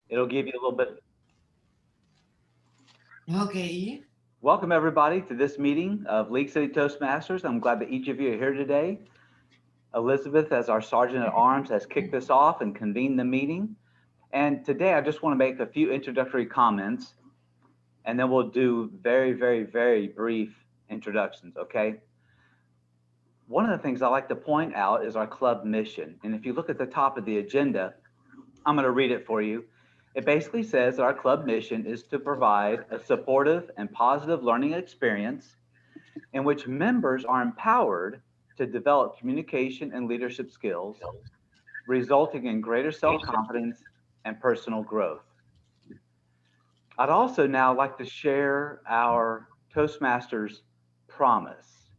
It'll give you a little bit. Okay. Welcome everybody to this meeting of League City Toastmasters. I'm glad that each of you are here today. Elizabeth, as our Sergeant at Arms, has kicked this off and convened the meeting. And today I just want to make a few introductory comments, and then we'll do very brief introductions, okay? One of the things I like to point out is our club mission. And if you look at the top of the agenda, I'm going to read it for you. It basically says that our club mission is to provide a supportive and positive learning experience in which members are empowered to develop communication and leadership skills, resulting in greater self-confidence and personal growth. I'd also now like to share our Toastmasters Promise.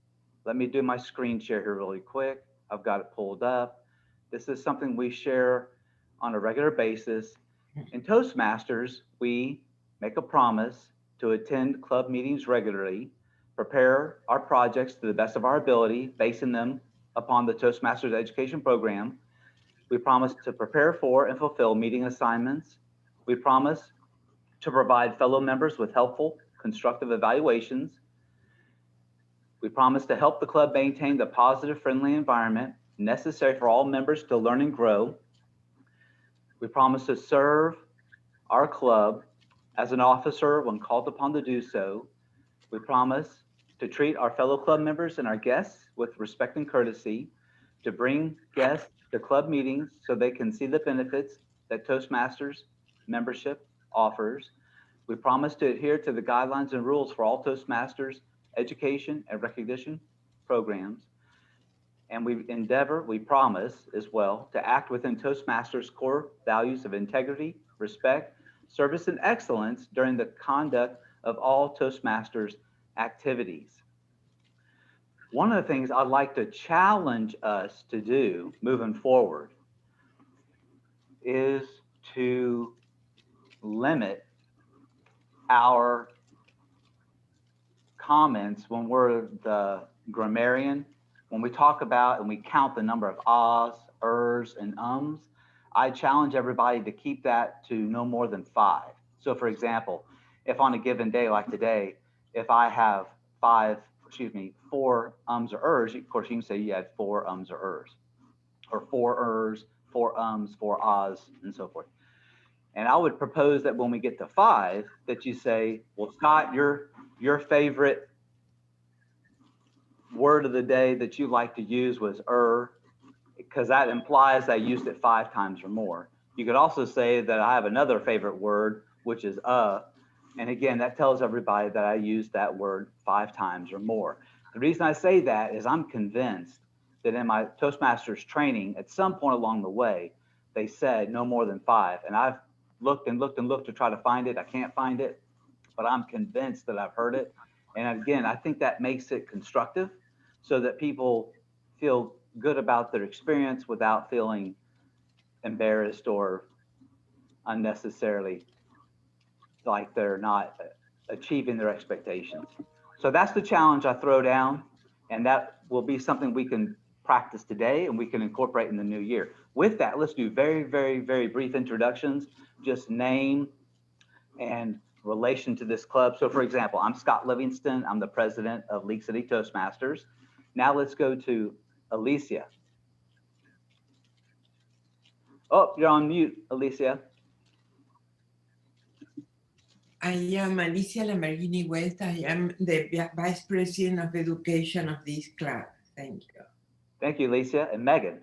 Let me do my screen share here really quick. I've got it pulled up. This is something we share on a regular basis. In Toastmasters, we make a promise to attend club meetings regularly, prepare our projects to the best of our ability, basing them upon the Toastmasters education program. We promise to prepare for and fulfill meeting assignments. We promise to provide fellow members with helpful, constructive evaluations. We promise to help the club maintain the positive, friendly environment necessary for all members to learn and grow. We promise to serve our club as an officer when called upon to do so. We promise to treat our fellow club members and our guests with respect and courtesy, to bring guests to club meetings so they can see the benefits that Toastmasters membership offers. We promise to adhere to the guidelines and rules for all Toastmasters education and recognition programs. And we promise as well to act within Toastmasters' core values of integrity, respect, service, and excellence during the conduct of all Toastmasters activities. One of the things I'd like to challenge us to do moving forward is to limit our comments when we're the grammarian. When we talk about and we count the number of ahs, ers, and ums, I challenge everybody to keep that to no more than 5. So for example, if on a given day like today, if I have 4 ums or ers, of course you can say you had 4 ums or ers, or 4 ers, 4 ums, 4 ahs, and so forth. And I would propose that when we get to 5, that you say, well, Scott, your favorite word of the day that you like to use was because that implies I used it 5 times or more. You could also say that I have another favorite word, which is and again, that tells everybody that I used that word 5 times or more. The reason I say that is I'm convinced that in my Toastmasters training, at some point along the way, they said no more than 5. And I've looked to try to find it. I can't find it, but I'm convinced that I've heard it. And again, I think that makes it constructive so that people feel good about their experience without feeling embarrassed or unnecessarily like they're not achieving their expectations. So that's the challenge I throw down, and that will be something we can practice today and we can incorporate in the new year. With that, let's do very brief introductions, just name and relation to this club. So for example, I'm Scott Livingston. I'm the president of League City Toastmasters. Now let's go to Alicia. Oh, you're on mute, Alicia. I am Alicia Lamborghini West. I am the Vice President of Education of this club. Thank you. Thank you, Alicia. And Megan.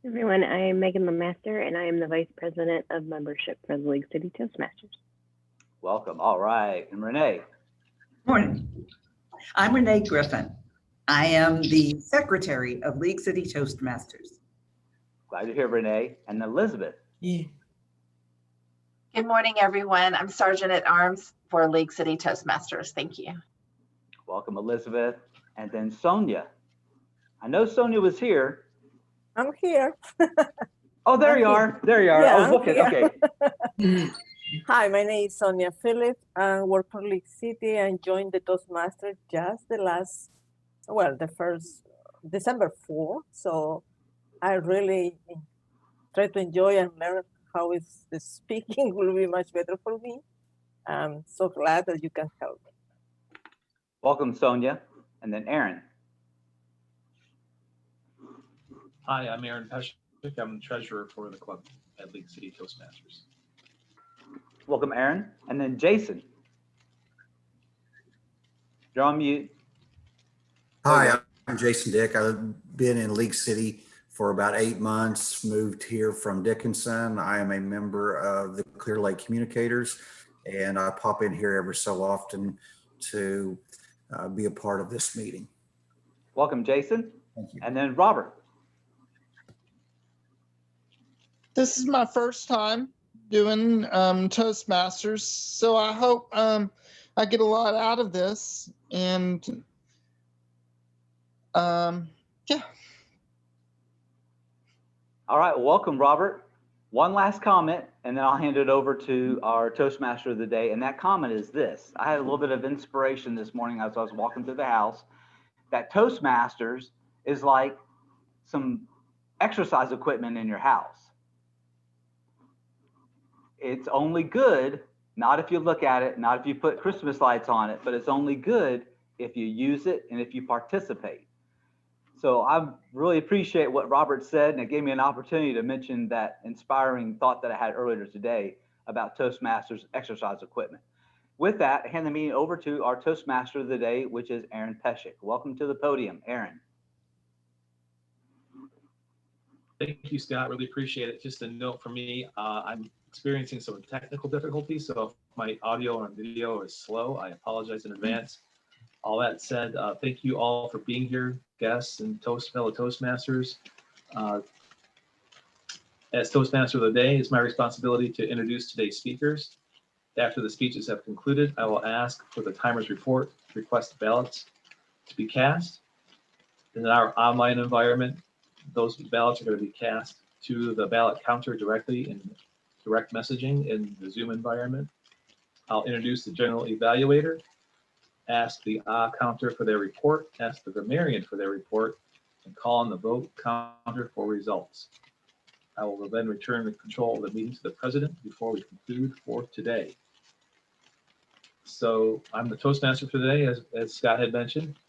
Everyone, I am Megan Lemaster, and I am the Vice President of Membership for the League City Toastmasters. Welcome. All right. And Renee. Morning. I'm Renee Griffin. I am the Secretary of League City Toastmasters. Glad you're here, Renee. And Elizabeth. Yeah. Good morning, everyone. I'm Sergeant at Arms for League City Toastmasters. Thank you. Welcome, Elizabeth. And then Sonia. I know Sonia was here. I'm here. Oh, there you are. There you are. Yeah, I was looking. Okay. Hi, my name is Sonia Phillips. I work for League City and joined the Toastmasters just the first December 4. So I really try to enjoy and learn how is the speaking will be much better for me. I'm so glad that you can help. Welcome, Sonia. And then Aaron. Hi, I'm Aaron Peschik. I'm the treasurer for the club at League City Toastmasters. Welcome, Aaron. And then Jason. You're on mute. Hi, I'm Jason Dick. I've been in League City for about 8 months, moved here from Dickinson. I am a member of the Clear Lake Communicators, and I pop in here every so often to be a part of this meeting. Welcome, Jason. Thank you. And then Robert. This is my first time doing Toastmasters, so I hope I get a lot out of this. And yeah. All right, welcome, Robert. One last comment, and then I'll hand it over to our Toastmaster of the day. And that comment is this. I had a little bit of inspiration this morning as I was walking through the house, that Toastmasters is like some exercise equipment in your house. It's only good, not if you look at it, not if you put Christmas lights on it, but it's only good if you use it and if you participate. So I really appreciate what Robert said, and it gave me an opportunity to mention that inspiring thought that I had earlier today about Toastmasters exercise equipment. With that, I hand the meeting over to our Toastmaster of the day, which is Aaron Peschik. Welcome to the podium, Aaron. Thank you, Scott. Really appreciate it. Just a note for me, I'm experiencing some technical difficulties, so if my audio and video is slow, I apologize in advance. All that said, thank you all for being here, guests and fellow Toastmasters. As Toastmaster of the day, it's my responsibility to introduce today's speakers. After the speeches have concluded, I will ask for the timer's report, request ballots to be cast. In our online environment, those ballots are going to be cast to the ballot counter directly in direct messaging in the Zoom environment. I'll introduce the general evaluator, ask the counter for their report, ask the grammarian for their report, and call on the vote counter for results. I will then return the control of the meeting to the president before we conclude for today. So I'm the Toastmaster for today, as Scott had mentioned.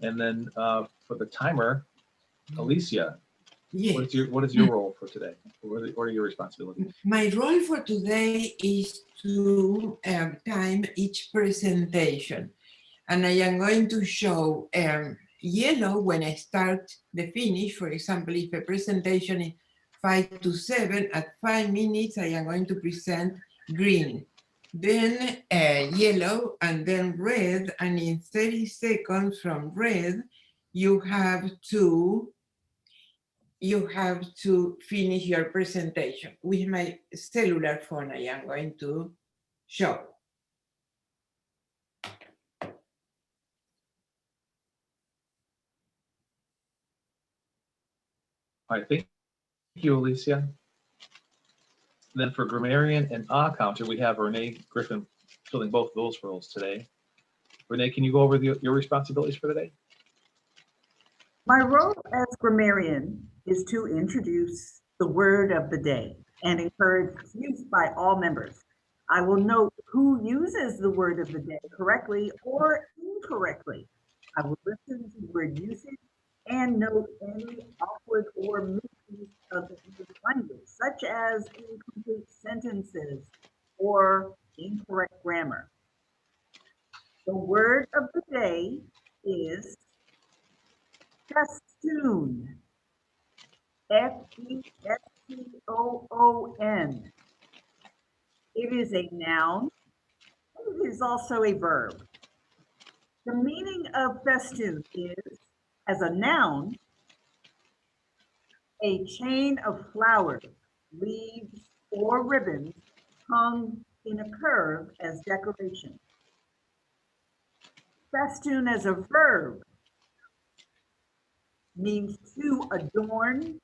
And then for the timer, Alicia, Yes. what is your role for today? What are your responsibilities? My role for today is to time each presentation. And I am going to show yellow when I start the finish. For example, if a presentation is 5 to 7, at 5 minutes, I am going to present green. Then yellow and then red. And in 30 seconds from red, you have to finish your presentation. With my cellular phone, I am going to show. All right, thank you, Alicia. Then for grammarian and counter, we have Renee Griffin filling both of those roles today. Renee, can you go over your responsibilities for the day? My role as grammarian is to introduce the word of the day and encourage its use by all members. I will note who uses the word of the day correctly or incorrectly. I will listen to word usage and note any awkward or misuse of the English language, such as incomplete sentences or incorrect grammar. The word of the day is festoon. F-E-S-T-O-O-N. It is a noun. It is also a verb. The meaning of festoon is, as a noun, a chain of flowers, leaves, or ribbons hung in a curve as decoration. Festoon as a verb means to adorn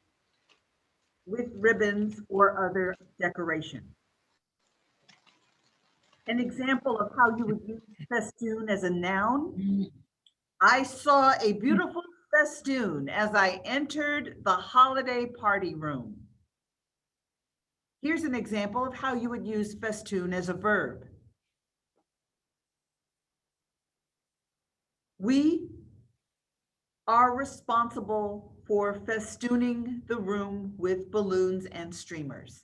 with ribbons or other decoration. An example of how you would use festoon as a noun. I saw a beautiful festoon as I entered the holiday party room. Here's an example of how you would use festoon as a verb. We are responsible for festooning the room with balloons and streamers.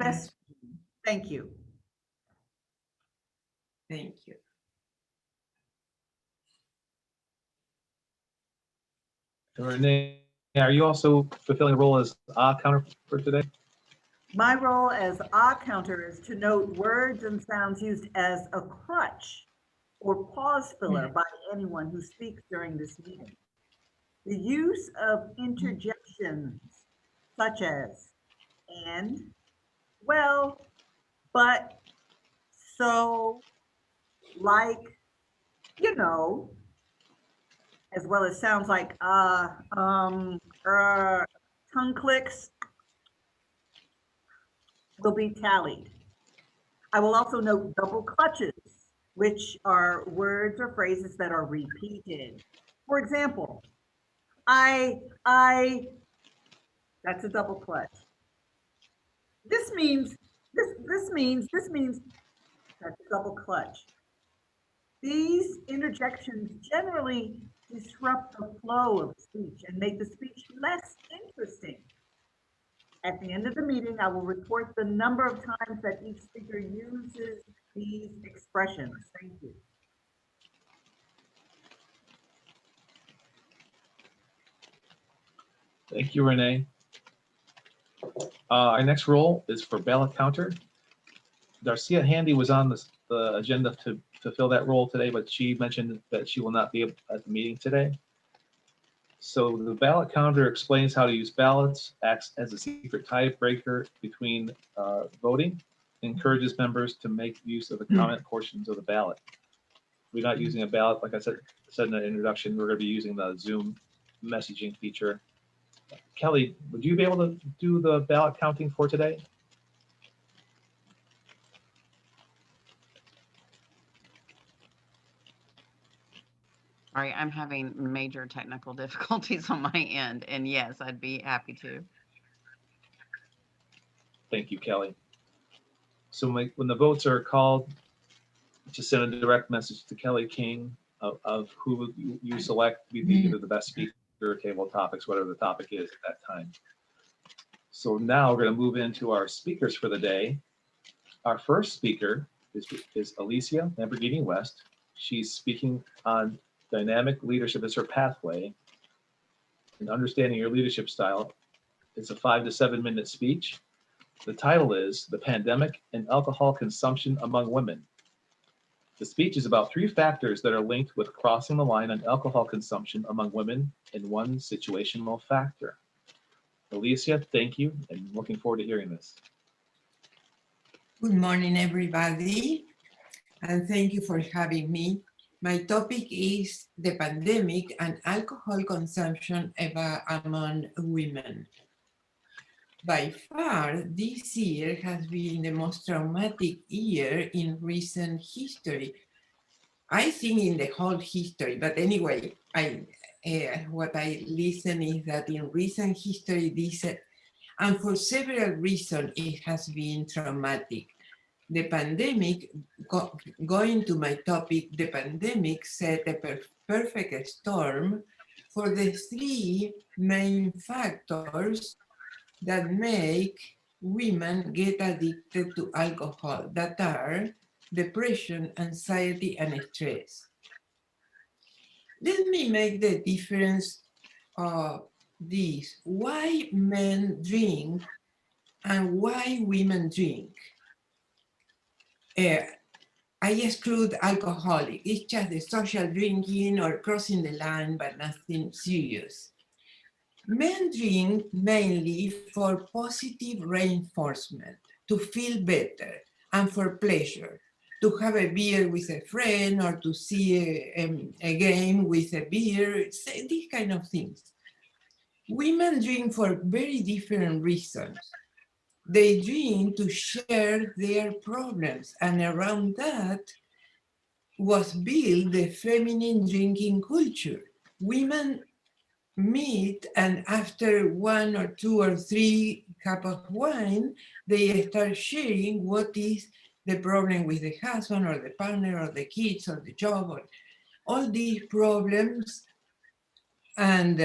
Festoon. Thank you. Thank you. Renee, are you also fulfilling a role as counter for today? My role as counter is to note words and sounds used as a crutch or pause filler by anyone who speaks during this meeting. The use of interjections such as and, well, but, so, like, you know, as well as sounds like tongue clicks will be tallied. I will also note double clutches, which are words or phrases that are repeated. For example, that's a double clutch. This means, that's a double clutch. These interjections generally disrupt the flow of speech and make the speech less interesting. At the end of the meeting, I will report the number of times that each speaker uses these expressions. Thank you. Thank you, Renee. Our next role is for ballot counter. Darcia Handy was on the agenda to fulfill that role today, but she mentioned that she will not be at the meeting today. So the ballot counter explains how to use ballots, acts as a secret tiebreaker between voting, encourages members to make use of the comment portions of the ballot. We're not using a ballot, like I said in the introduction, we're going to be using the Zoom messaging feature. Kelly, would you be able to do the ballot counting for today? Sorry, I'm having major technical difficulties on my end, and yes, I'd be happy to. Thank you, Kelly. So when the votes are called, just send a direct message to Kelly King of who you select to be either the best speaker or table topics, whatever the topic is at that time. So now we're going to move into our speakers for the day. Our first speaker is Alicia Lamborghini West. She's speaking on dynamic leadership as her pathway and understanding your leadership style. It's a 5 to 7 minute speech. The title is The Pandemic and Alcohol Consumption Among Women. The speech is about 3 factors that are linked with crossing the line on alcohol consumption among women and 1 situational factor. Alicia, thank you, and looking forward to hearing this. Good morning, everybody, and thank you for having me. My topic is the pandemic and alcohol consumption among women. By far, this year has been the most traumatic year in recent history. I think in the whole history, but anyway, what I listen is that in recent history, and for several reasons, it has been traumatic. The pandemic, going to my topic, the pandemic set a perfect storm for the 3 main factors that make women get addicted to alcohol, that are depression, anxiety, and stress. Let me make the difference of this. Why men drink and why women drink. I exclude alcoholic. It's just the social drinking or crossing the line, but nothing serious. Men drink mainly for positive reinforcement, to feel better, and for pleasure, to have a beer with a friend or to see a game with a beer, these kind of things. Women drink for very different reasons. They drink to share their problems, and around that was built the feminine drinking culture. Women meet, and after 1 or 2 or 3 cup of wine, they start sharing what is the problem with the husband or the partner or the kids or the job or all these problems, and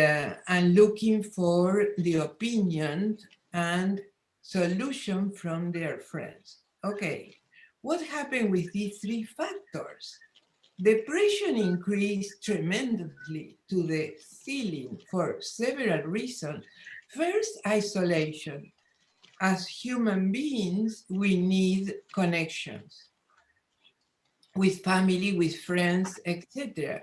looking for the opinion and solution from their friends. Okay, what happened with these three factors? Depression increased tremendously to the ceiling for several reasons. First, isolation. As human beings, we need connections with family, with friends, etc.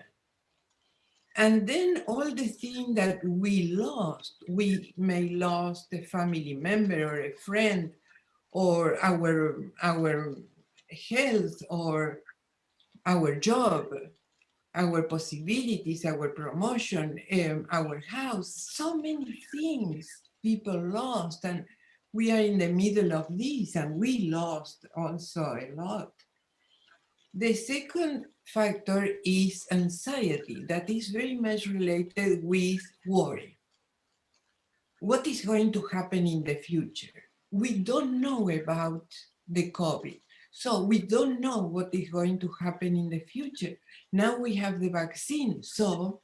And then all the things that we lost, we may lost a family member or a friend, or our health, or our job, our possibilities, our promotion, our house, so many things people lost, and we are in the middle of this, and we lost also a lot. The second factor is anxiety, that is very much related with worry. What is going to happen in the future? We don't know about the COVID, so we don't know what is going to happen in the future. Now we have the vaccine, so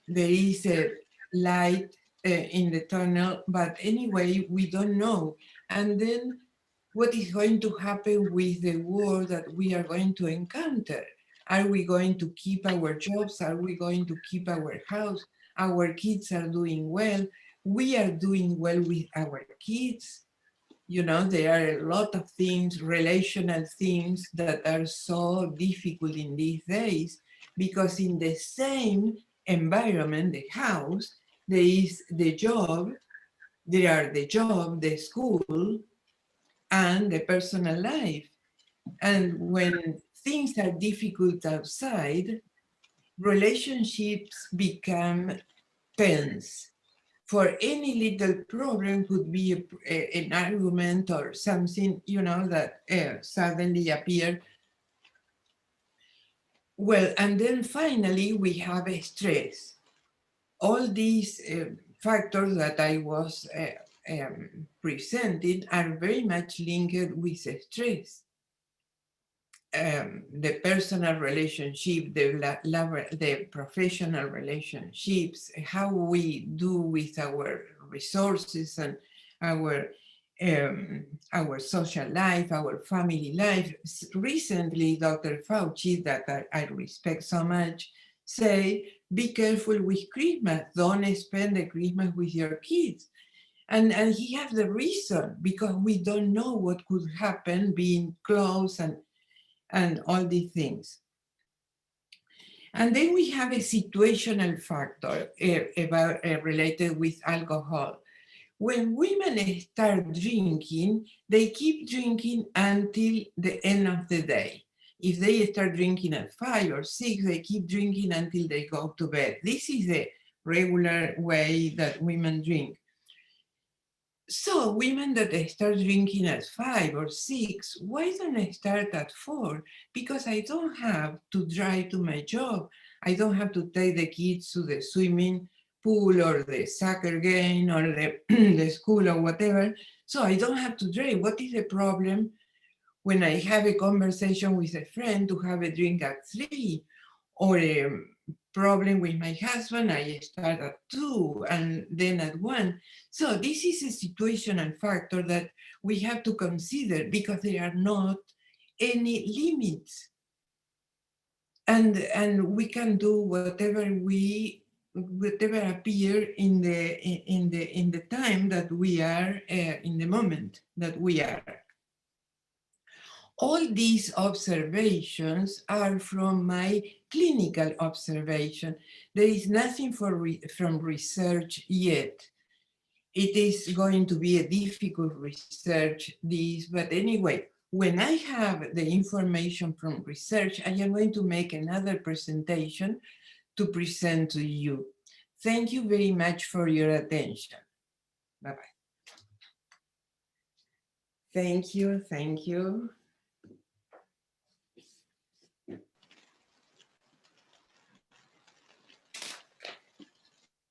there is a light in the tunnel, but anyway, we don't know. And then what is going to happen with the war that we are going to encounter? Are we going to keep our jobs? Are we going to keep our house? Our kids are doing well. We are doing well with our kids. You know, there are a lot of things, relational things, that are so difficult in these days, because in the same environment, the house, there is the job, the school, and the personal life. And when things are difficult outside, relationships become tense. For any little problem could be an argument or something, you know, that suddenly appear. Well, and then finally we have stress. All these factors that I was presenting are very much linked with stress. The personal relationship, the professional relationships, how we do with our resources and our social life, our family life. Recently, Dr. Fauci, that I respect so much, say, be careful with Christmas. Don't spend the Christmas with your kids. And he has the reason, because we don't know what could happen being close and all these things. And then we have a situational factor related with alcohol. When women start drinking, they keep drinking until the end of the day. If they start drinking at 5 or 6, they keep drinking until they go to bed. This is the regular way that women drink. So women that start drinking at 5 or 6, why don't I start at 4? Because I don't have to drive to my job. I don't have to take the kids to the swimming pool or the soccer game or the school or whatever. So I don't have to drive. What is the problem when I have a conversation with a friend to have a drink at 3? Or a problem with my husband, I start at 2 and then at 1. So this is a situational factor that we have to consider, because there are not any limits. And we can do whatever appear in the time that we are, in the moment that we are. All these observations are from my clinical observation. There is nothing from research yet. It is going to be a difficult research, this, but anyway, when I have the information from research, I am going to make another presentation to present to you. Thank you very much for your attention. Bye-bye. Thank you, thank you.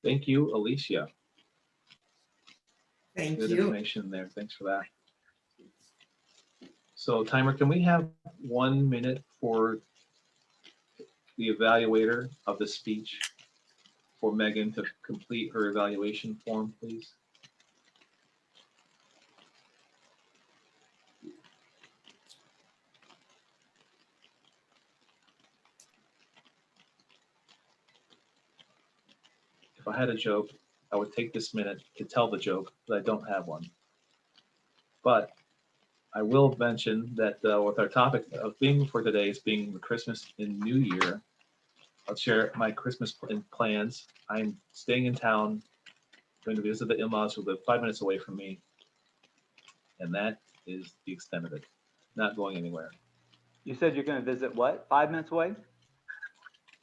Thank you, Alicia. Thank Good you. information there. Thanks for that. So timer, can we have 1 minute for the evaluator of the speech for Megan to complete her evaluation form, please? If I had a joke, I would take this minute to tell the joke, but I don't have one. But I will mention that with our topic of theme for today is being the Christmas and New Year, I'll share my Christmas plans. I'm staying in town, going to visit the in-laws who live 5 minutes away from me. And that is the extent of it. Not going anywhere. You said you're going to visit what? 5 minutes away?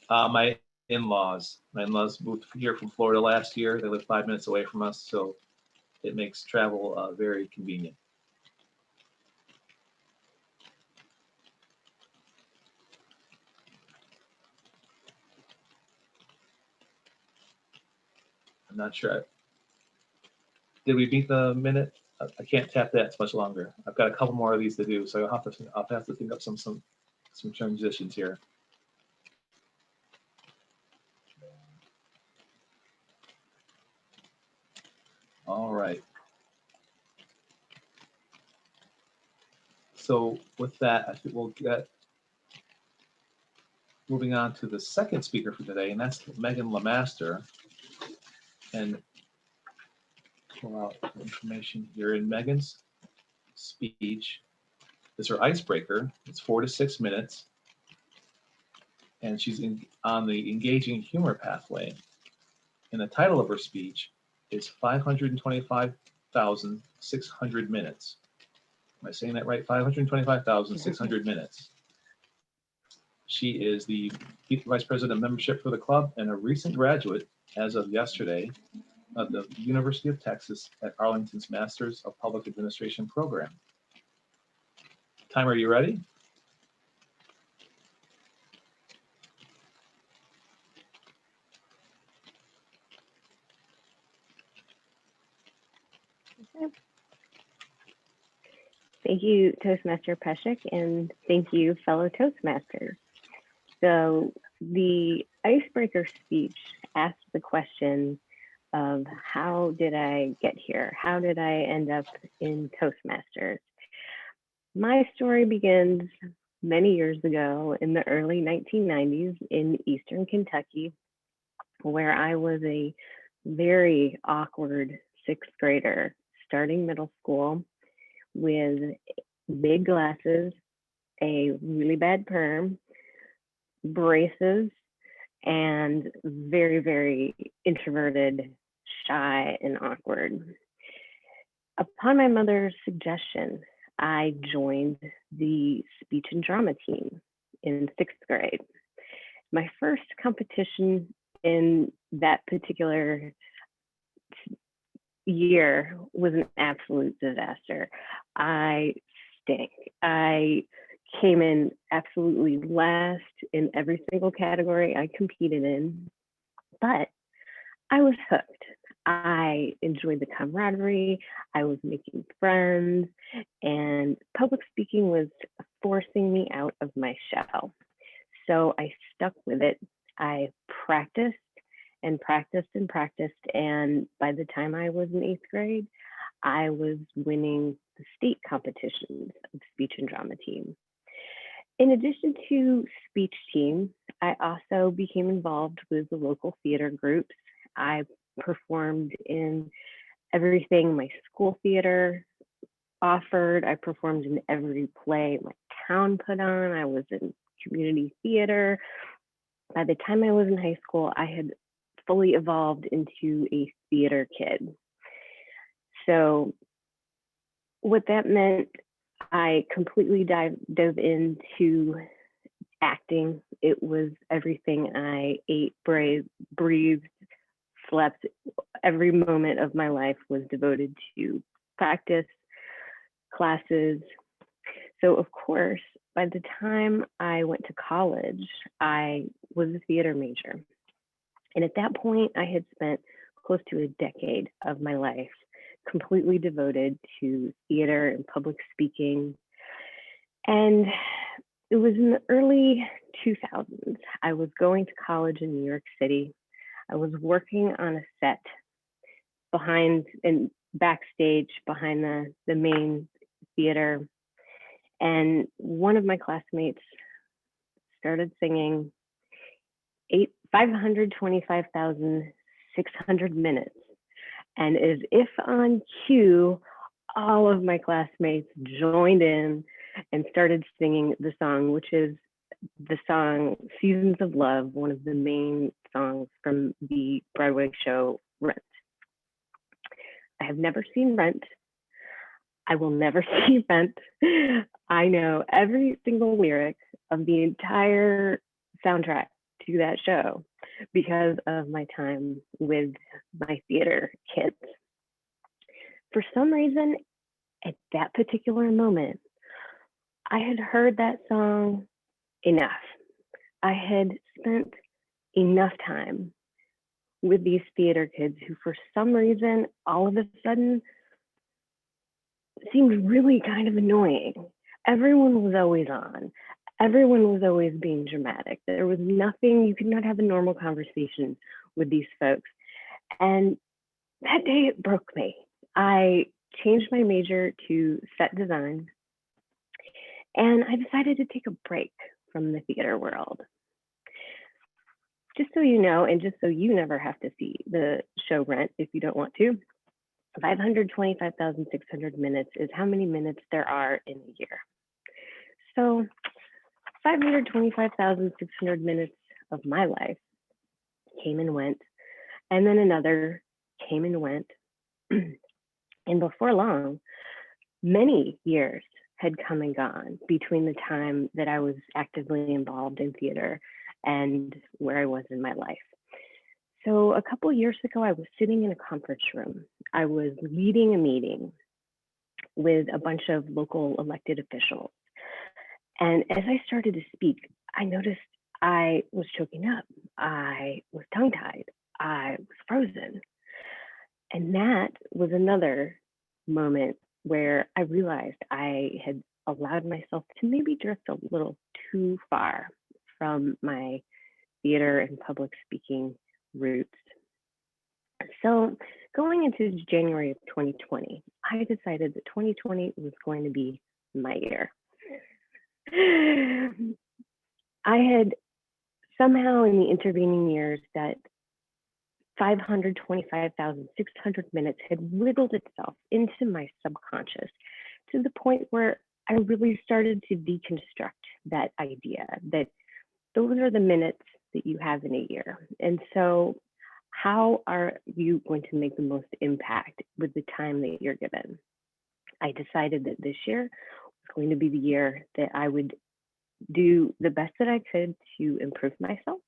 My in-laws. My in-laws moved here from Florida last year. They live 5 minutes away from us, so it makes travel very convenient. I'm not sure. Did we beat the minute? I can't tap that much longer. I've got a couple more of these to do, so I'll have to think up some transitions here. All right. So with that, I think we'll get moving on to the second speaker for today, and that's Megan Lemaster. And pull out the information here in Megan's speech. This is her icebreaker. It's 4 to 6 minutes. And she's on the engaging humor pathway. And the title of her speech is 525,600 minutes. Am I saying that right? 525,600 minutes. She is the Vice President of Membership for the club and a recent graduate, as of yesterday, of the University of Texas at Arlington's Masters of Public Administration program. Timer, are you ready? Thank you, Toastmaster Peshek, and thank you, fellow Toastmasters. So the icebreaker speech asked the question of how did I get here? How did I end up in Toastmasters? My story begins many years ago in the early 1990s in Eastern Kentucky, where I was a very awkward sixth grader starting middle school with big glasses, a really bad perm, braces, and very, very introverted, shy, and awkward. Upon my mother's suggestion, I joined the speech and drama team in sixth grade. My first competition in that particular year was an absolute disaster. I stink. I came in absolutely last in every single category I competed in, but I was hooked. I enjoyed the camaraderie. I was making friends, and public speaking was forcing me out of my shell. So I stuck with it. I practiced and practiced and practiced. And by the time I was in eighth grade, I was winning the state competitions of speech and drama team. In addition to speech team, I also became involved with the local theater groups. I performed in everything my school theater offered. I performed in every play my town put on. I was in community theater. By the time I was in high school, I had fully evolved into a theater kid. So what that meant, I completely dove into acting. It was everything I ate, breathed, slept. Every moment of my life was devoted to practice, classes. So of course, by the time I went to college, I was a theater major. And at that point, I had spent close to a decade of my life completely devoted to theater and public speaking. And it was in the early 2000s. I was going to college in New York City. I was working on a set behind and backstage behind the main theater. And one of my classmates started singing 525,600 minutes. And as if on cue, all of my classmates joined in and started singing the song, which is the song Seasons of Love, one of the main songs from the Broadway show Rent. I have never seen Rent. I will never see Rent. I know every single lyric of the entire soundtrack to that show because of my time with my theater kids. For some reason, at that particular moment, I had heard that song enough. I had spent enough time with these theater kids who, for some reason, all of a sudden seemed really kind of annoying. Everyone was always on. Everyone was always being dramatic. There was nothing, you could not have a normal conversation with these folks. And that day it broke me. I changed my major to set design, and I decided to take a break from the theater world. Just so you know, and just so you never have to see the show Rent if you don't want to, 525,600 minutes is how many minutes there are in a year. So 525,600 minutes of my life came and went, and then another came and went. And before long, many years had come and gone between the time that I was actively involved in theater and where I was in my life. So a couple of years ago, I was sitting in a conference room. I was leading a meeting with a bunch of local elected officials. And as I started to speak, I noticed I was choking up. I was tongue-tied. I was frozen. And that was another moment where I realized I had allowed myself to maybe drift a little too far from my theater and public speaking roots. So going into January of 2020, I decided that 2020 was going to be my year. I had somehow in the intervening years that 525,600 minutes had wiggled itself into my subconscious to the point where I really started to deconstruct that idea that those are the minutes that you have in a year. And so how are you going to make the most impact with the time that you're given? I decided that this year was going to be the year that I would do the best that I could to improve myself,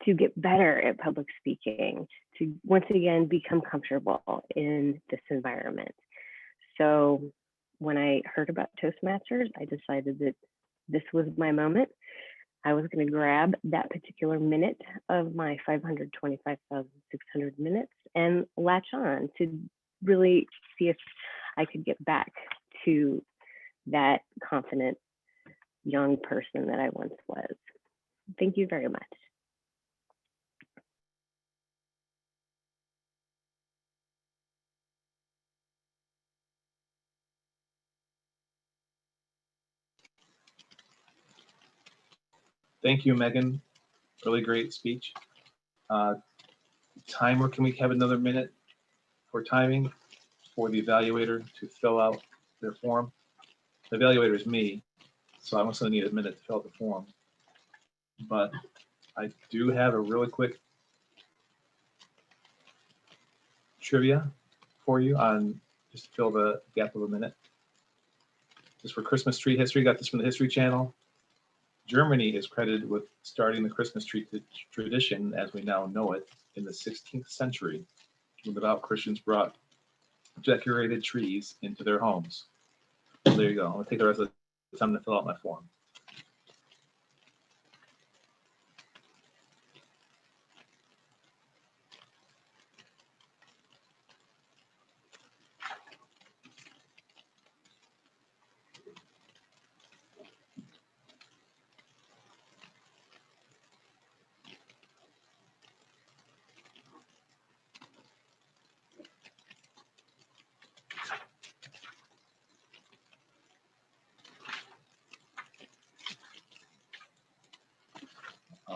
to get better at public speaking, to once again become comfortable in this environment. So when I heard about Toastmasters, I decided that this was my moment. I was going to grab that particular minute of my 525,600 minutes and latch on to really see if I could get back to that confident young person that I once was. Thank you very much. Thank you, Megan. Really great speech. Timer, can we have another minute for timing for the evaluator to fill out their form? The evaluator is me, so I'm also need a minute to fill out the form. But I do have a really quick trivia for you on just to fill the gap of a minute. Just for Christmas tree history, got this from the History Channel. Germany is credited with starting the Christmas tree tradition as we now know it in the 16th century, when devout Christians brought decorated trees into their homes. So there you go. I'm gonna take the rest of the time to fill out my form.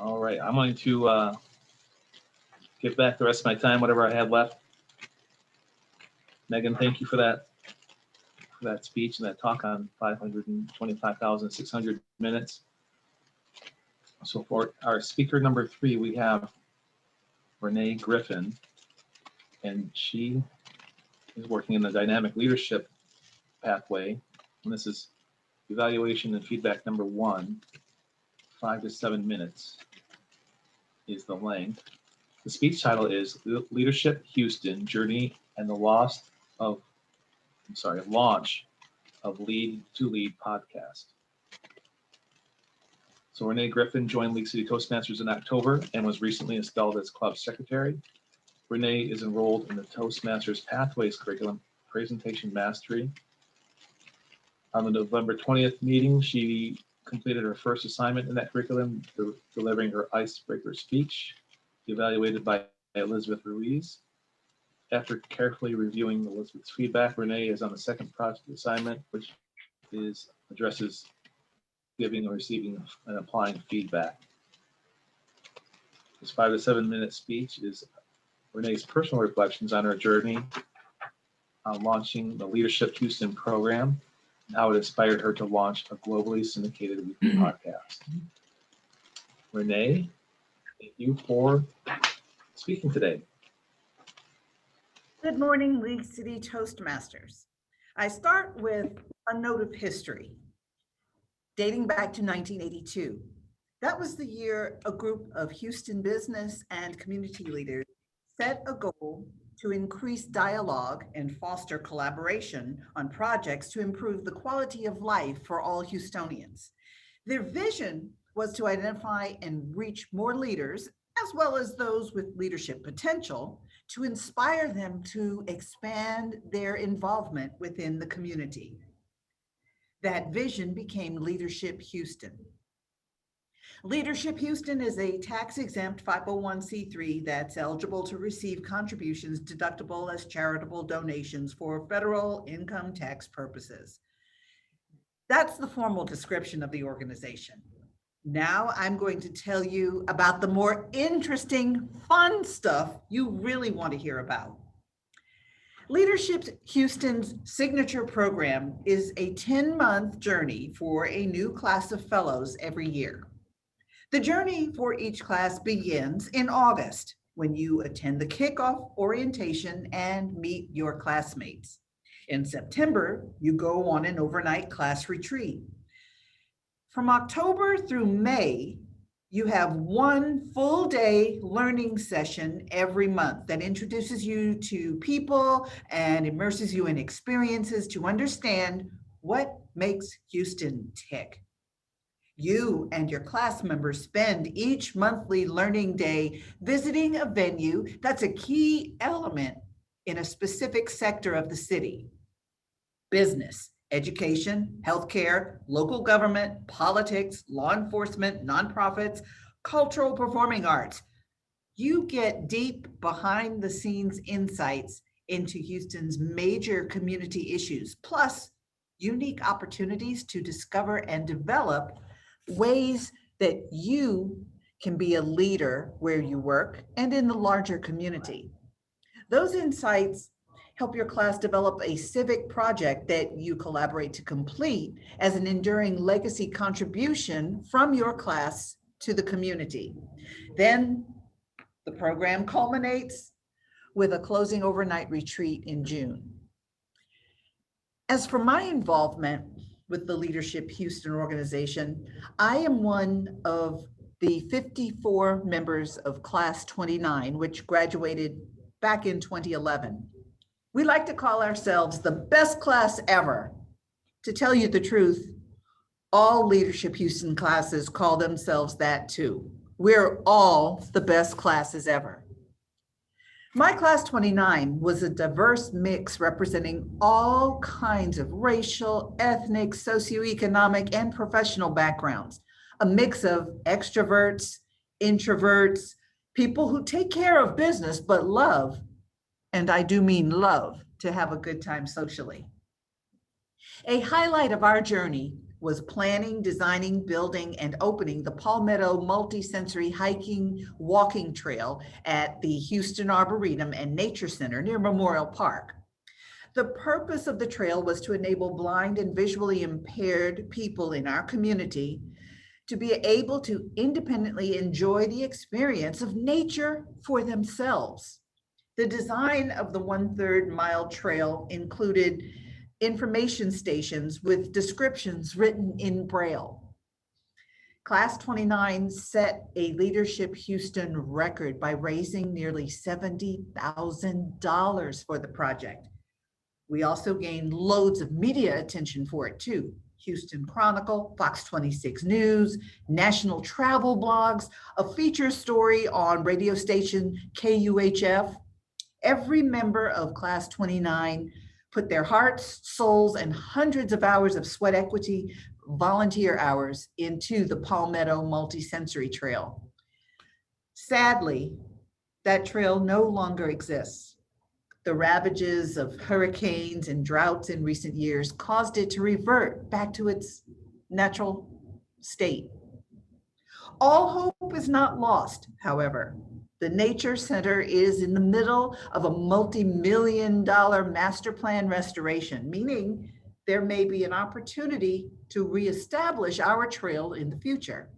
All right, I'm going to give back the rest of my time, whatever I had left. Megan, thank you for that speech and that talk on 525,600 minutes. So for our speaker number 3, we have Renee Griffin, and she is working in the dynamic leadership pathway. And this is evaluation and feedback number 1, 5 to 7 minutes is the length. The speech title is Leadership Houston Journey and the Launch of Lead to Lead podcast. So Renee Griffin joined League City Toastmasters in October and was recently installed as club secretary. Renee is enrolled in the Toastmasters Pathways curriculum, Presentation Mastery. On the November 20th meeting, she completed her first assignment in that curriculum, delivering her Icebreaker Speech, evaluated by Elizabeth Ruiz. After carefully reviewing Elizabeth's feedback, Renee is on the second project assignment, which addresses giving and receiving and applying feedback. This 5 to 7 minute speech is Renee's personal reflections on her journey on launching the Leadership Houston program and how it inspired her to launch a globally syndicated weekly podcast. Renee, thank you for speaking today. Good morning, League City Toastmasters. I start with a note of history. Dating back to 1982, that was the year a group of Houston business and community leaders set a goal to increase dialogue and foster collaboration on projects to improve the quality of life for all Houstonians. Their vision was to identify and reach more leaders, as well as those with leadership potential, to inspire them to expand their involvement within the community. That vision became Leadership Houston. Leadership Houston is a tax-exempt 501c3 that's eligible to receive contributions deductible as charitable donations for federal income tax purposes. That's the formal description of the organization. Now I'm going to tell you about the more interesting, fun stuff you really want to hear about. Leadership Houston's signature program is a 10-month journey for a new class of fellows every year. The journey for each class begins in August when you attend the kickoff orientation and meet your classmates. In September, you go on an overnight class retreat. From October through May, you have one full day learning session every month that introduces you to people and immerses you in experiences to understand what makes Houston tick. You and your class members spend each monthly learning day visiting a venue that's a key element in a specific sector of the city: business, education, healthcare, local government, politics, law enforcement, nonprofits, cultural performing arts. You get deep behind the scenes insights into Houston's major community issues, plus unique opportunities to discover and develop ways that you can be a leader where you work and in the larger community. Those insights help your class develop a civic project that you collaborate to complete as an enduring legacy contribution from your class to the community. Then the program culminates with a closing overnight retreat in June. As for my involvement with the Leadership Houston organization, I am one of the 54 members of Class 29, which graduated back in 2011. We like to call ourselves the best class ever. To tell you the truth, all Leadership Houston classes call themselves that too. We're all the best classes ever. My class 29 was a diverse mix representing all kinds of racial, ethnic, socioeconomic, and professional backgrounds. A mix of extroverts, introverts, people who take care of business but love, and I do mean love, to have a good time socially. A highlight of our journey was planning, designing, building, and opening the Palmetto Multisensory Hiking Walking Trail at the Houston Arboretum and Nature Center near Memorial Park. The purpose of the trail was to enable blind and visually impaired people in our community to be able to independently enjoy the experience of nature for themselves. The design of the 1/3 mile trail included information stations with descriptions written in Braille. Class 29 set a Leadership Houston record by raising nearly $70,000 for the project. We also gained loads of media attention for it too. Houston Chronicle, Fox 26 News, national travel blogs, a feature story on radio station KUHF. Every member of Class 29 put their hearts, souls, and hundreds of hours of sweat equity volunteer hours into the Palmetto Multisensory Trail. Sadly, that trail no longer exists. The ravages of hurricanes and droughts in recent years caused it to revert back to its natural state. All hope is not lost, however. The Nature Center is in the middle of a multi-million-dollar master plan restoration, meaning there may be an opportunity to reestablish our trail in the future.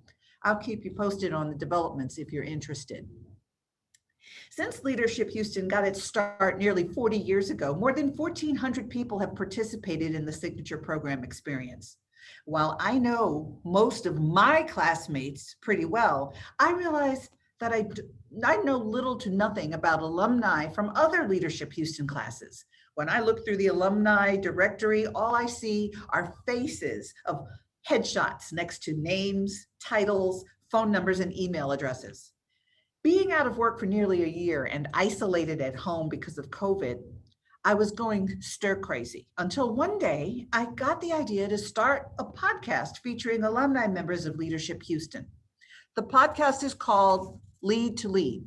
I'll keep you posted on the developments if you're interested. Since Leadership Houston got its start nearly 40 years ago, more than 1,400 people have participated in the Signature Program experience. While I know most of my classmates pretty well, I realized that I know little to nothing about alumni from other Leadership Houston classes. When I look through the alumni directory, all I see are faces of headshots next to names, titles, phone numbers, and email addresses. Being out of work for nearly a year and isolated at home because of COVID, I was going stir crazy until one day I got the idea to start a podcast featuring alumni members of Leadership Houston. The podcast is called Lead to Lead.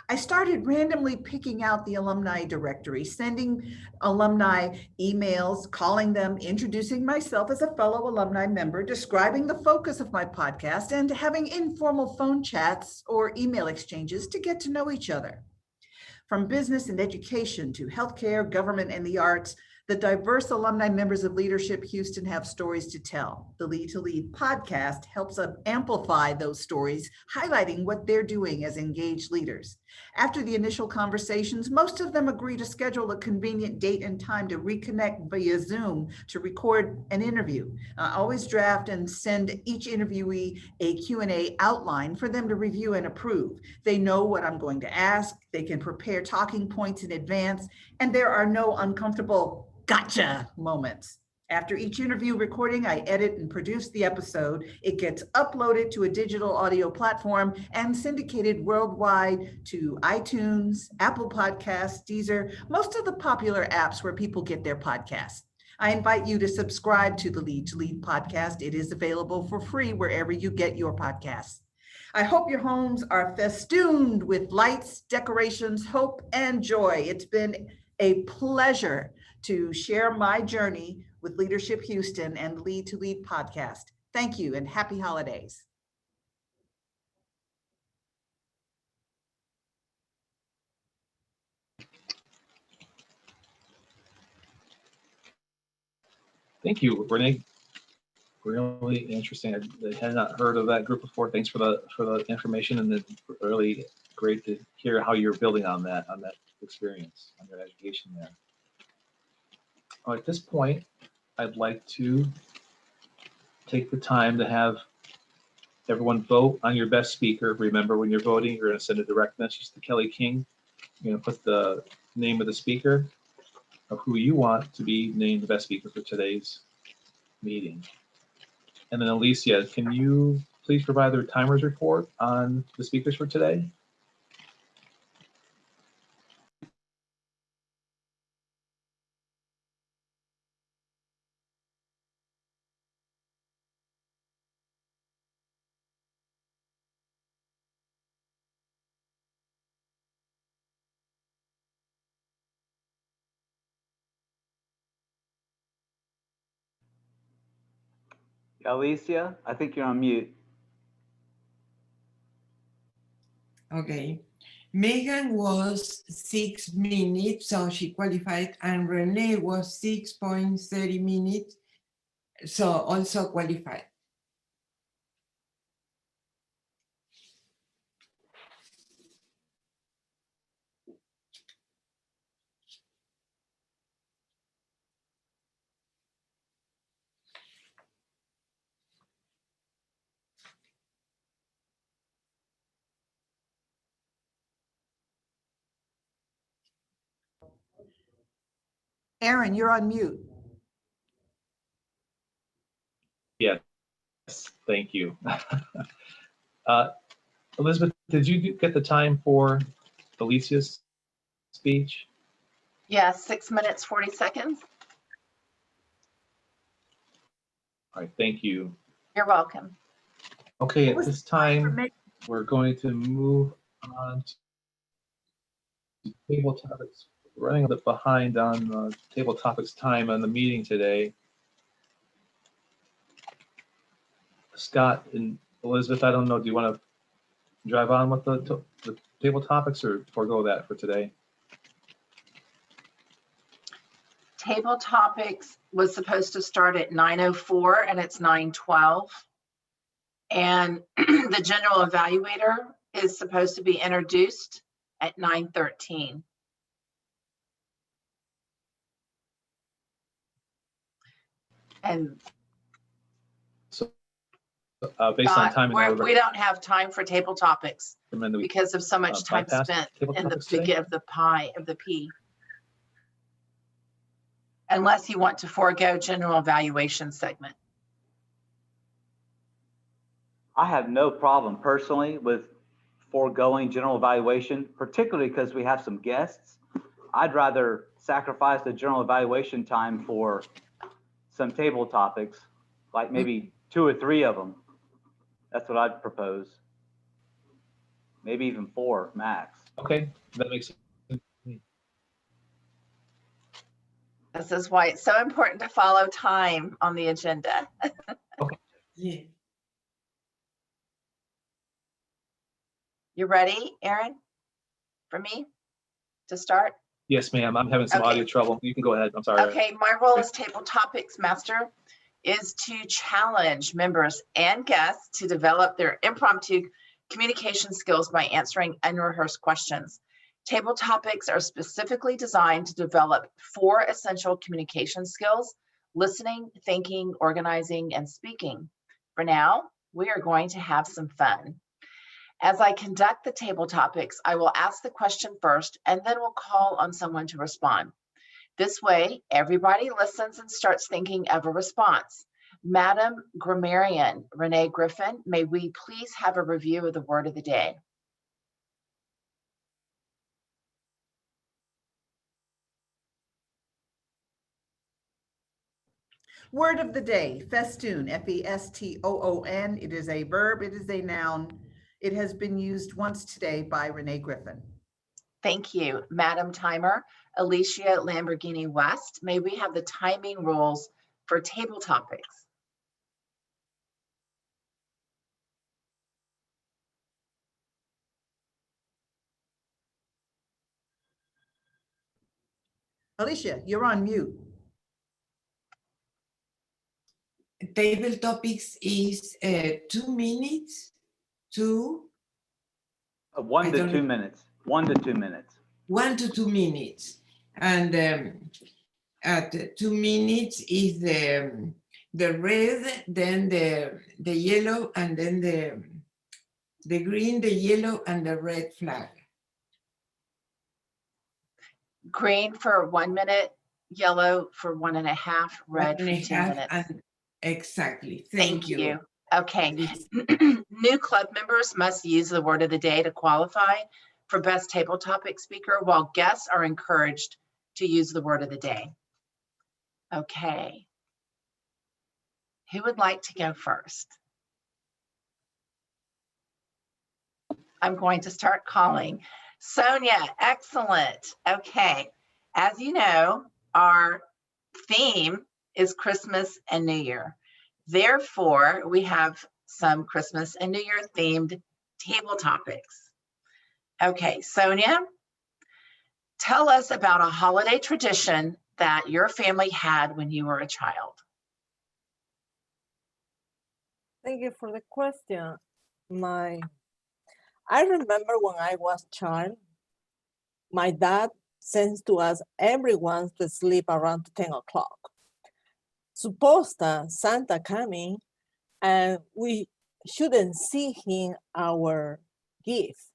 I started randomly picking out the alumni directory, sending alumni emails, calling them, introducing myself as a fellow alumni member, describing the focus of my podcast, and having informal phone chats or email exchanges to get to know each other. From business and education to healthcare, government, and the arts, the diverse alumni members of Leadership Houston have stories to tell. The Lead to Lead podcast helps amplify those stories, highlighting what they're doing as engaged leaders. After the initial conversations, most of them agree to schedule a convenient date and time to reconnect via Zoom to record an interview. I always draft and send each interviewee a Q&A outline for them to review and approve. They know what I'm going to ask, they can prepare talking points in advance, and there are no uncomfortable gotcha moments. After each interview recording, I edit and produce the episode. It gets uploaded to a digital audio platform and syndicated worldwide to iTunes, Apple Podcasts, Deezer, most of the popular apps where people get their podcasts. I invite you to subscribe to the Lead to Lead podcast. It is available for free wherever you get your podcasts. I hope your homes are festooned with lights, decorations, hope, and joy. It's been a pleasure to share my journey with Leadership Houston and Lead to Lead podcast. Thank you and happy holidays. Thank you, Renee. Really interesting. I had not heard of that group before. Thanks for the information, and it's really great to hear how you're building on that experience, on your education there. At this point, I'd like to take the time to have everyone vote on your best speaker. Remember, when you're voting, you're going to send a direct message to Kelly King. You're going to put the name of the speaker, of who you want to be named the best speaker for today's meeting. And then Alicia, can you please provide the timers report on the speakers for today? Alicia, I think you're on mute. Okay. Megan was 6 minutes, so she qualified, and Renee was 6.30 minutes, so also qualified. Aaron, you're on mute. Yes, thank you. Elizabeth, did you get the time for Alicia's speech? Yes, 6 minutes, 40 seconds. All right, thank you. You're welcome. Okay, What at was this the time for time, Megan? we're going to move on to table topics. We're running a bit behind on table topics time on the meeting today. Scott and Elizabeth, I don't know, do you want to drive on with the table topics or forego that for today? Table topics was supposed to start at 9:04 and it's 9:12. And the general evaluator is supposed to be introduced at 9:13. And So based on time, we don't have time for table topics we because of so much time bypass spent table in the topics today? of the pie of the P. Unless you want to forego general evaluation segment. I have no problem personally with foregoing general evaluation, particularly because we have some guests. I'd rather sacrifice the general evaluation time for some table topics, like maybe 2 or 3 of them. That's what I'd propose. Maybe even 4 max. Okay, that makes sense. This is why it's so important to follow time on the agenda. Okay. Yeah. You ready, Aaron, for me to start? Yes, ma'am. I'm having some Okay. audio trouble. You can go ahead. I'm sorry. Okay, my role as Table Topics Master is to challenge members and guests to develop their impromptu communication skills by answering unrehearsed questions. Table topics are specifically designed to develop 4 essential communication skills: listening, thinking, organizing, and speaking. For now, we are going to have some fun. As I conduct the table topics, I will ask the question first, and then we'll call on someone to respond. This way, everybody listens and starts thinking of a response. Madam Grammarian Renee Griffin, may we please have a review of the word of the day? Word of the day, festoon, F-E-S-T-O-O-N. It is a verb, it is a noun. It has been used once today by Renee Griffin. Thank you, Madam Timer. Alicia Lamborghini West, may we have the timing rules for table topics? Alicia, you're on mute. Table topics is 2 minutes to 1 to 2 minutes. 1 to 2 minutes. 1 to 2 minutes. And at 2 minutes is the red, then the yellow, and then the green, the yellow, and the red flag. Green for 1 minute, yellow for 1.5, red for 2 minutes. Exactly. Thank you. Okay. New club members must use the word of the day to qualify for best table topic speaker, while guests are encouraged to use the word of the day. Okay. Who would like to go first? I'm going to start calling. Sonia, excellent. Okay. As you know, our theme is Christmas and New Year. Therefore, we have some Christmas and New Year themed table topics. Okay, Sonia, tell us about a holiday tradition that your family had when you were a child. Thank you for the question. I remember when I was a child, my dad sends to us everyone to sleep around 10 o'clock. Suppose that Santa coming and we shouldn't see him our gift.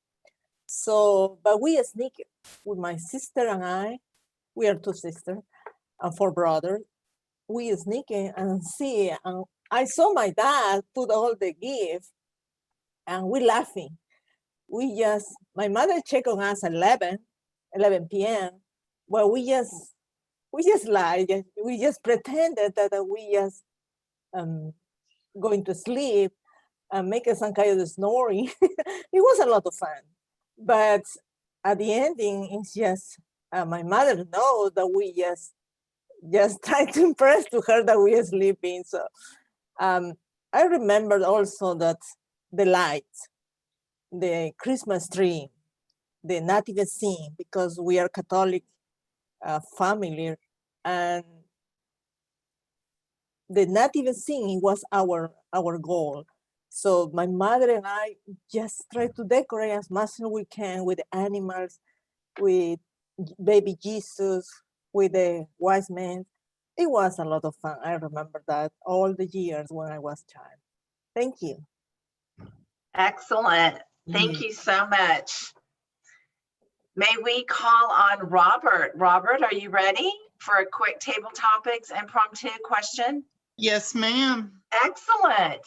So, but we sneak it with my sister and I. We are two sisters and four brothers. We sneak in and see. And I saw my dad put all the gifts, and we laughing. My mother checked on us at 11 p.m. Well, we just lied. We just pretended that we just going to sleep and making some kind of snoring. It was a lot of fun. But at the ending, it's just my mother knows that we just try to impress to her that we are sleeping. So I remember also that the lights, the Christmas tree, the nativity scene, because we are Catholic family, and the nativity scene was our goal. So my mother and I just try to decorate as much as we can with the animals, with baby Jesus, with the wise men. It was a lot of fun. I remember that all the years when I was a child. Thank you. Excellent. Thank you so much. May we call on Robert? Robert, are you ready for a quick table topics impromptu question? Yes, ma'am. Excellent.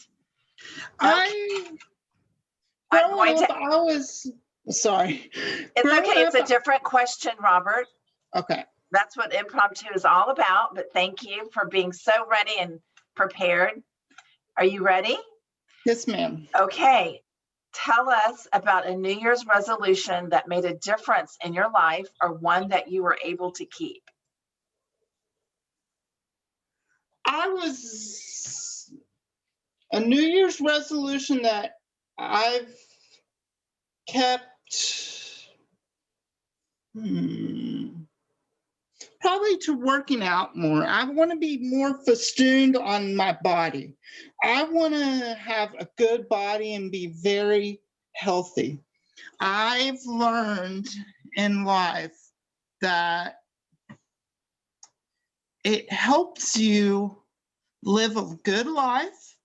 Sorry. It's okay. It's a different question, Robert. Okay. That's what impromptu is all about, but thank you for being so ready and prepared. Are you ready? Yes, ma'am. Okay. Tell us about a New Year's resolution that made a difference in your life or one that you were able to keep. A New Year's resolution that I've kept, probably to working out more. I want to be more festooned on my body. I want to have a good body and be very healthy. I've learned in life that it helps you live a good life,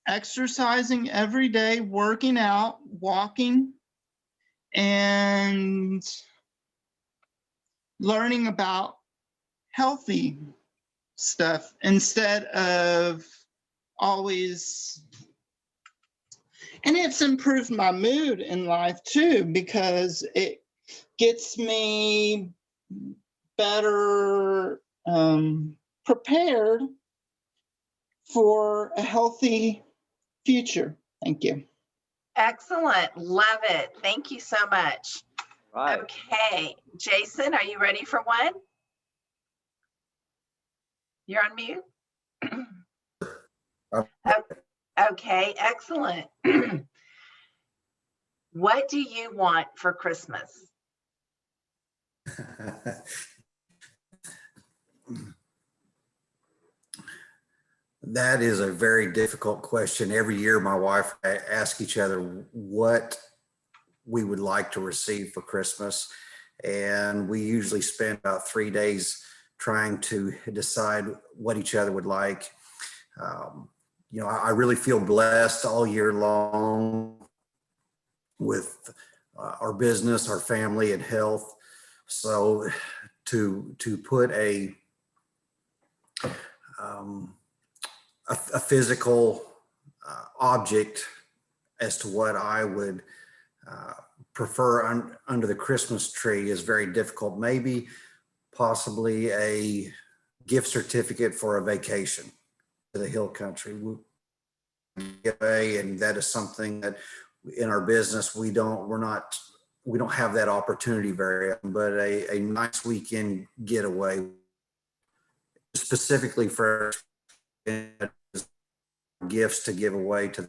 exercising every day, working out, walking, and learning about healthy stuff instead of always. And it's improved my mood in life too, because it gets me better prepared for a healthy future. Thank you. Excellent. Love it. Thank you so much. Right. Okay. Jason, are you ready for one? You're on mute. Okay, excellent. What do you want for Christmas? That is a very difficult question. Every year, my wife asks each other what we would like to receive for Christmas. And we usually spend about 3 days trying to decide what each other would like. I really feel blessed all year long with our business, our family, and health. So to put a physical object as to what I would prefer under the Christmas tree is very difficult. Maybe possibly a gift certificate for a vacation to the hill country. And that is something that in our business we don't have that opportunity very often, but a nice weekend getaway specifically for gifts to give away to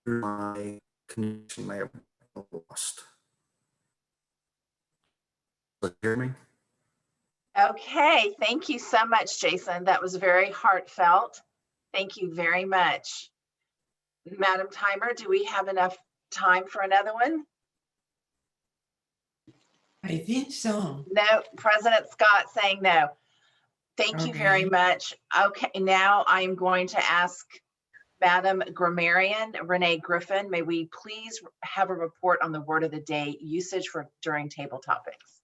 my connection may have lost. Hear me? Okay, thank you so much, Jason. That was very heartfelt. Thank you very much. Madam Timer, do we have enough time for another one? I think so. No, President Scott saying no. Thank you very Okay. much. Okay, now I'm going to ask Madam Grammarian Renee Griffin, may we please have a report on the word of the day usage for during table topics?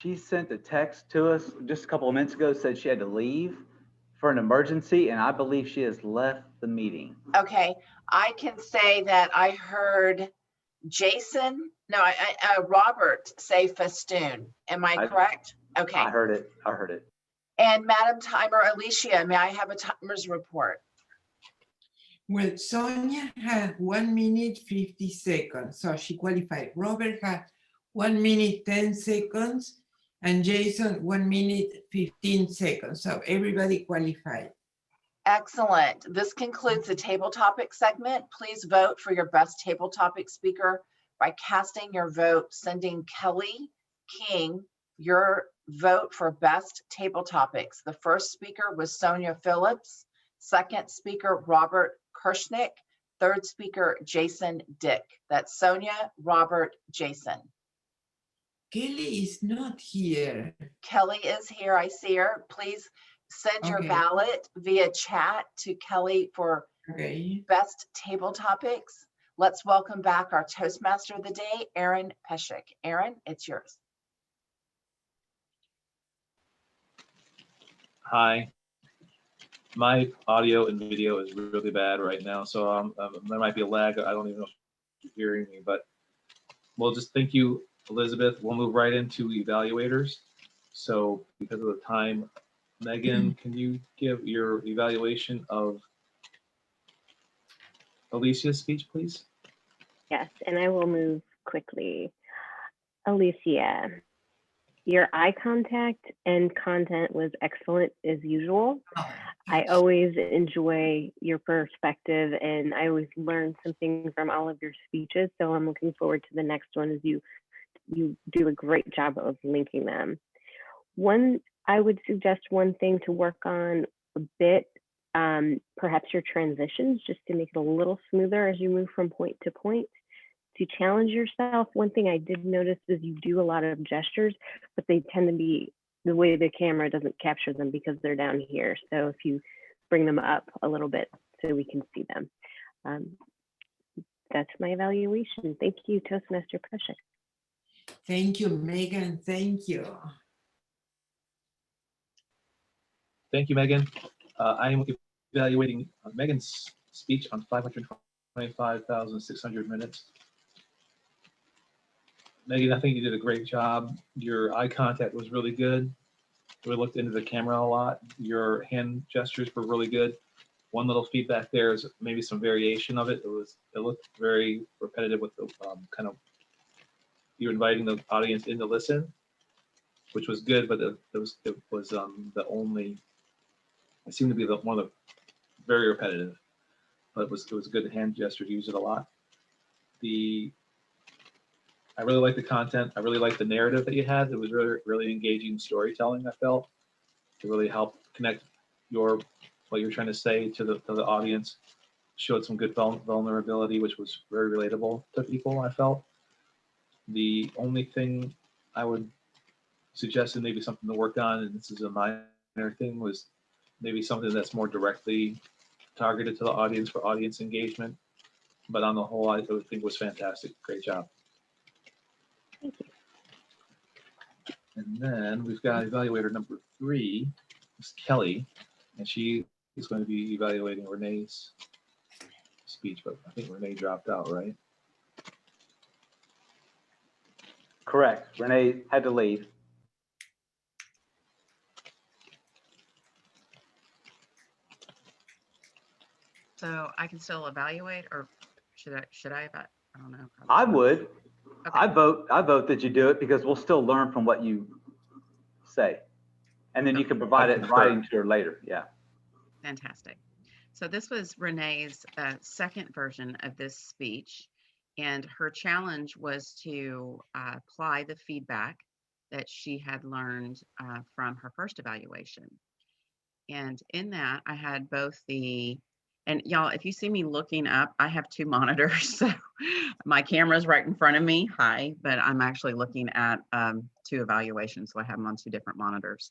She sent a text to us just a couple of minutes ago, said she had to leave for an emergency, and I believe she has left the meeting. Okay, I can say that I heard Jason, no, Robert say festoon. Am I correct? Okay. I heard it. I heard it. And Madam Timer, Alicia, may I have a timer's report? Well, Sonia had 1 minute 50 seconds, so she qualified. Robert had 1 minute 10 seconds, and Jason 1 minute 15 seconds. So everybody qualified. Excellent. This concludes the table topic segment. Please vote for your best table topic speaker by casting your vote, sending Kelly King your vote for best table topics. The first speaker was Sonia Phillips, second speaker Robert Kirschnick, third speaker Jason Dick. That's Sonia, Robert, Jason. Kelly is not here. Kelly is here. I see her. Please send your Okay. ballot via chat to Kelly for Okay. best table topics. Let's welcome back our Toastmaster of the day, Aaron Peshek. Aaron, it's yours. Hi. My audio and video is really bad right now, so there might be a lag. I don't even know if you're hearing me, but we'll just thank you, Elizabeth. We'll move right into evaluators. So because of the time, Megan, can you give your evaluation of Alicia's speech, please? Yes, and I will move quickly. Alicia, your eye contact and content was excellent as usual. I always enjoy your perspective, and I always learn something from all of your speeches. So I'm looking forward to the next one as you do a great job of linking them. I would suggest one thing to work on a bit, perhaps your transitions, just to make it a little smoother as you move from point to point. To challenge yourself, one thing I did notice is you do a lot of gestures, but they tend to be the way the camera doesn't capture them because they're down here. So if you bring them up a little bit so we can see them. That's my evaluation. Thank you, Toastmaster Peshek. Thank you, Megan. Thank you. Thank you, Megan. I am evaluating Megan's speech on 525,600 minutes. Megan, I think you did a great job. Your eye contact was really good. We looked into the camera a lot. Your hand gestures were really good. One little feedback there is maybe some variation of it. It looked very repetitive with the kind of, you're inviting the audience in to listen, which was good, but it was the only, it seemed to be one of the very repetitive, but it was good hand gestures, use it a lot. I really like the content. I really like the narrative that you had. It was really, really engaging storytelling, I felt, to really help connect what you're trying to say to the audience. Showed some good vulnerability, which was very relatable to people, I felt. The only thing I would suggest, and maybe something to work on, and this is a minor thing, was maybe something that's more directly targeted to the audience for audience engagement. But on the whole, I think it was fantastic. Great job. Thank you. And then we've got evaluator number 3, Ms. Kelly, and she is going to be evaluating Renee's speech, but I think Renee dropped out, right? Correct. Renee had to leave. So I can still evaluate, or should I? I don't know. I would. Okay. I vote that you do it because we'll still learn from what you say. And then you can provide it in writing to her later. Yeah. Fantastic. So this was Renee's second version of this speech, and her challenge was to apply the feedback that she had learned from her first evaluation. And in that, I had both and y'all, if you see me looking up, I have two monitors. So my camera's right in front of me. Hi, but I'm actually looking at two evaluations. So I have them on two different monitors.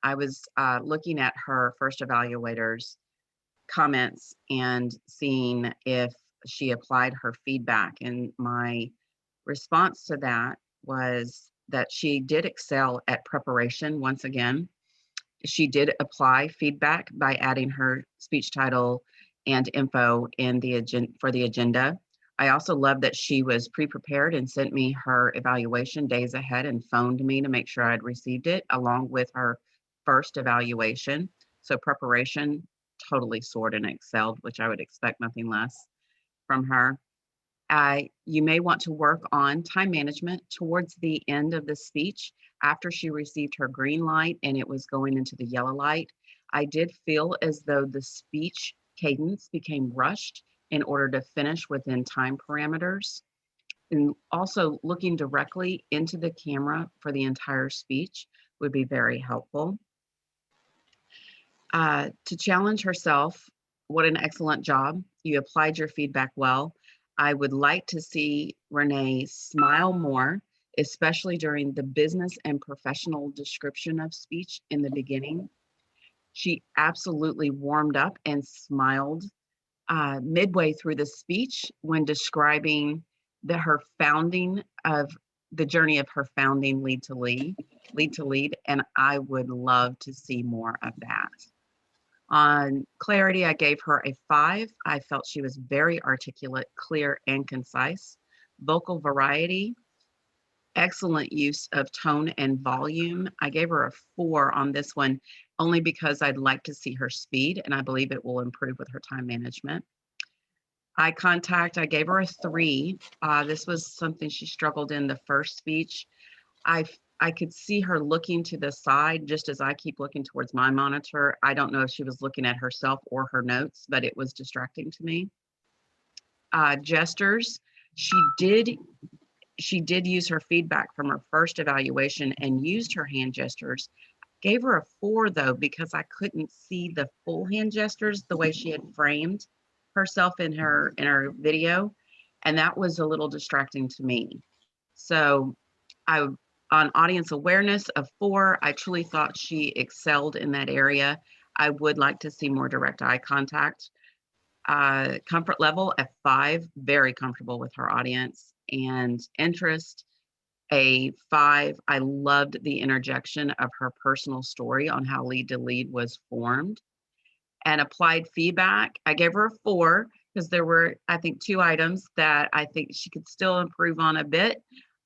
I was looking at her first evaluator's comments and seeing if she applied her feedback. And my response to that was that she did excel at preparation once again. She did apply feedback by adding her speech title and info in the agenda for the agenda. I also love that she was pre-prepared and sent me her evaluation days ahead and phoned me to make sure I'd received it along with her first evaluation. So preparation totally soared and excelled, which I would expect nothing less from her. You may want to work on time management towards the end of the speech after she received her green light and it was going into the yellow light. I did feel as though the speech cadence became rushed in order to finish within time parameters. And also looking directly into the camera for the entire speech would be very helpful. To challenge herself, what an excellent job. You applied your feedback well. I would like to see Renee smile more, especially during the business and professional description of speech in the beginning. She absolutely warmed up and smiled midway through the speech when describing her founding of the journey of her founding lead to lead, and I would love to see more of that. On clarity, I gave her a 5. I felt she was very articulate, clear, and concise. Vocal variety, excellent use of tone and volume. I gave her a 4 on this one, only because I'd like to see her speed, and I believe it will improve with her time management. Eye contact, I gave her a 3. This was something she struggled in the first speech. I could see her looking to the side just as I keep looking towards my monitor. I don't know if she was looking at herself or her notes, but it was distracting to me. Gestures, she did use her feedback from her first evaluation and used her hand gestures. Gave her a 4 though, because I couldn't see the full hand gestures the way she had framed herself in her video. And that was a little distracting to me. So on audience awareness of 4, I truly thought she excelled in that area. I would like to see more direct eye contact. Comfort level at 5, very comfortable with her audience. And interest, a 5. I loved the interjection of her personal story on how Lead to Lead was formed. And applied feedback, I gave her a 4 because there were, I think, 2 items that I think she could still improve on a bit.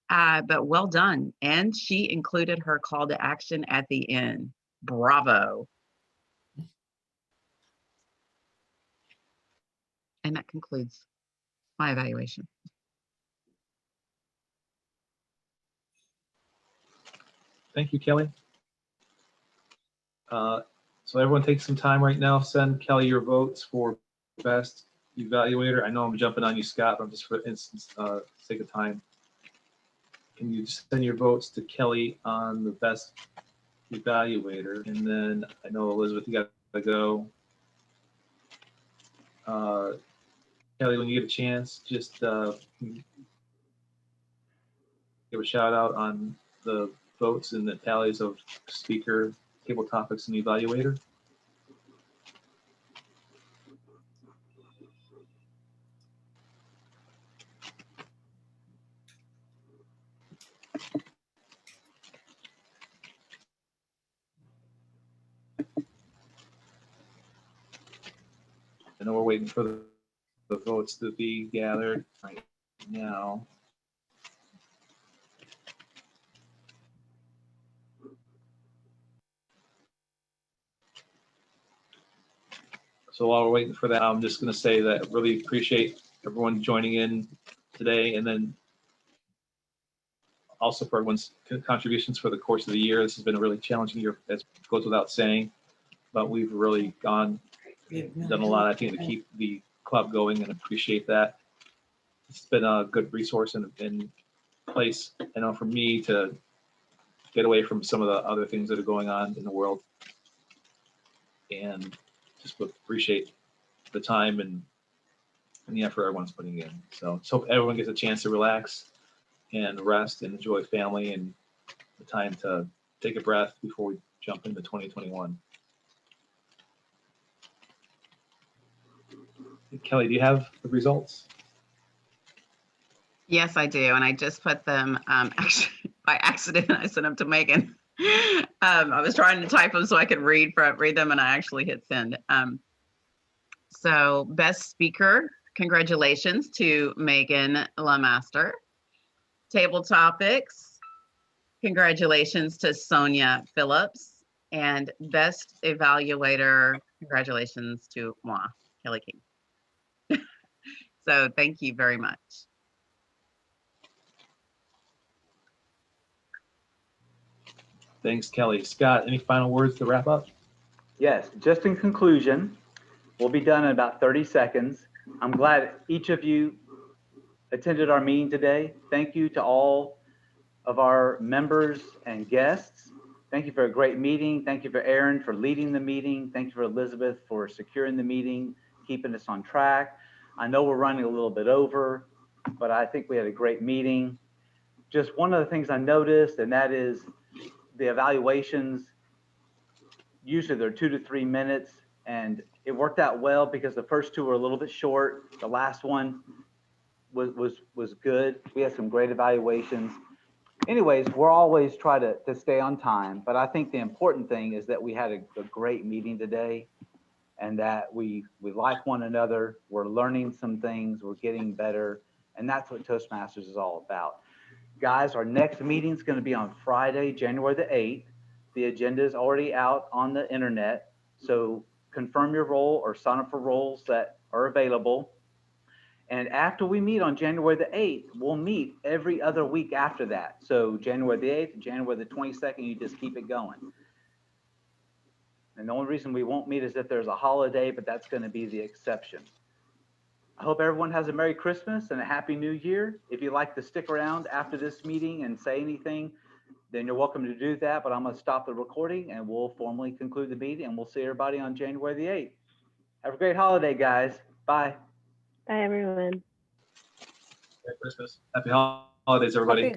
But well done. And she included her call to action at the end. Bravo. And that concludes my evaluation. Thank you, Kelly. So everyone take some time right now. Send Kelly your votes for best evaluator. I know I'm jumping on you, Scott, but just for instance, sake of time. Can you send your votes to Kelly on the best evaluator? And then I know Elizabeth, you got to go. Kelly, when you get a chance, just give a shout out on the votes and the tallies of speaker, table topics, and evaluator. I know we're waiting for the votes to be gathered right now. So while we're waiting for that, I'm just going to say that I really appreciate everyone joining in today. And then also for everyone's contributions for the course of the year. This has been a really challenging year, that goes without saying, but we've really done a lot, I think, to keep the club going, and appreciate that. It's been a good resource and place, you know, for me to get away from some of the other things that are going on in the world, and just appreciate the time and the effort everyone's putting in. So hope everyone gets a chance to relax and rest and enjoy family and the time to take a breath before we jump into 2021. Kelly, do you have the results? Yes, I do. And I just put them actually by accident. I sent them to Megan. I was trying to type them so I could read them, and I actually hit send. So best speaker, congratulations to Megan Lemaster. Table topics, congratulations to Sonia Phillips. And best evaluator, congratulations to moi, Kelly King. So thank you very much. Thanks, Kelly. Scott, any final words to wrap up? Yes, just in conclusion, we'll be done in about 30 seconds. I'm glad each of you attended our meeting today. Thank you to all of our members and guests. Thank you for a great meeting. Thank you for Aaron for leading the meeting. Thank you for Elizabeth for securing the meeting, keeping us on track. I know we're running a little bit over, but I think we had a great meeting. Just one of the things I noticed, and that is the evaluations, usually they're 2 to 3 minutes, and it worked out well because the first two were a little bit short. The last one was good. We had some great evaluations. Anyways, we're always try to stay on time, but I think the important thing is that we had a great meeting today, and that we like one another. We're learning some things, we're getting better, and that's what Toastmasters is all about. Guys, our next meeting is going to be on Friday, January the 8th. The agenda is already out on the internet, so confirm your role or sign up for roles that are available. And after we meet on January the 8th, we'll meet every other week after that. So January the 8th, January the 22nd, you just keep it going. And the only reason we won't meet is if there's a holiday, but that's going to be the exception. I hope everyone has a Merry Christmas and a Happy New Year. If you'd like to stick around after this meeting and say anything, then you're welcome to do that. But I'm going to stop the recording and we'll formally conclude the meeting, and we'll see everybody on January the 8th. Have a great holiday, guys. Bye. Bye, everyone. Merry Christmas. Happy holidays, everybody. Happy